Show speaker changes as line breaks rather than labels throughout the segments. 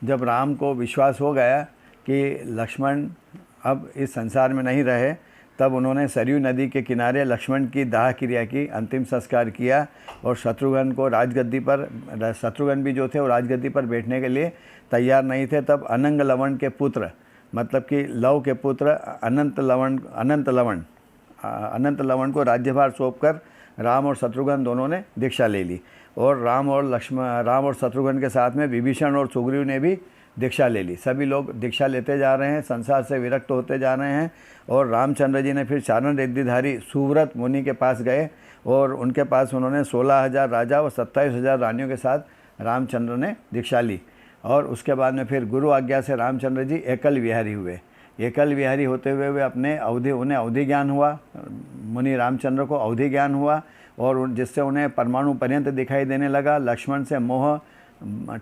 जब राम को विश्वास हो गया कि लक्ष्मण अब इस संसार में नहीं रहे, तब उन्होंने सरयू नदी के किनारे लक्ष्मण की दाह क्रिया की, अंतिम संस्कार किया और शत्रुघ्न को राजगद्दी पर, शत्रुघ्न भी जो थे वो राजगद्दी पर बैठने के लिए तैयार नहीं थे। तब अनंग लवण के पुत्र, मतलब कि लव के पुत्र अनंत लवण को राज्यभार सौंपकर राम और शत्रुघ्न दोनों ने दीक्षा ले ली। और राम और शत्रुघ्न के साथ में विभीषण और सुग्रीव ने भी दीक्षा ले ली। सभी लोग दीक्षा लेते जा रहे हैं, संसार से विरक्त होते जा रहे हैं। और रामचंद्र जी ने फिर चारण रिद्धिधारी सुव्रत मुनि के पास गए और उनके पास उन्होंने 16,000 राजा और 27,000 रानियों के साथ रामचंद्र ने दीक्षा ली। और उसके बाद में फिर गुरु आज्ञा से रामचंद्र जी एकल विहारी हुए। एकल विहारी होते हुए वे उन्हें अवधि ज्ञान हुआ, मुनि रामचंद्र को अवधि ज्ञान हुआ और जिससे उन्हें परमाणु पर्यंत दिखाई देने लगा। लक्ष्मण से मोह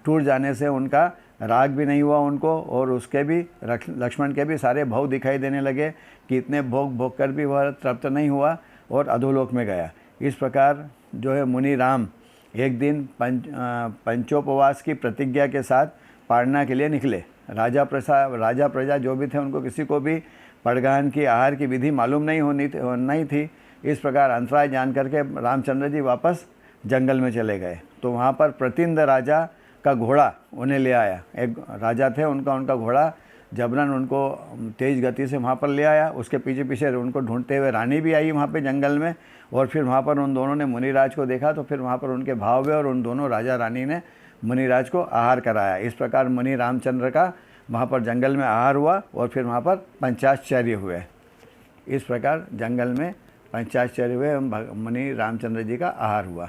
टूट जाने से उनका राग भी नहीं हुआ उनको, और उसके भी लक्ष्मण के भी सारे भव दिखाई देने लगे कि इतने भोग कर भी वह तृप्त नहीं हुआ और अधोलोक में गया। इस प्रकार जो है मुनि राम एक दिन पंचोपवास की प्रतिज्ञा के साथ पारना के लिए निकले। राजा प्रजा जो भी थे उनको किसी को भी पड़गान की आहार की विधि मालूम नहीं थी। इस प्रकार अंतराय जान करके रामचंद्र जी वापस जंगल में चले गए। तो वहाँ पर प्रतिंद राजा का घोड़ा उन्हें ले आया। एक राजा थे, उनका घोड़ा जबरन उनको तेज़ गति से वहाँ पर ले आया। उसके पीछे पीछे उनको ढूंढते हुए रानी भी आई वहाँ पे जंगल में, और फिर वहाँ पर उन दोनों ने मुनिराज को देखा तो फिर वहाँ पर उनके भाव हुए और उन दोनों राजा रानी ने मुनिराज को आहार कराया। इस प्रकार मुनि रामचंद्र का वहाँ पर जंगल में आहार हुआ और फिर वहाँ पर पंचाश्चर्य हुए। इस प्रकार जंगल में पंचाश्चर्य हुए, मुनि रामचंद्र जी का आहार हुआ।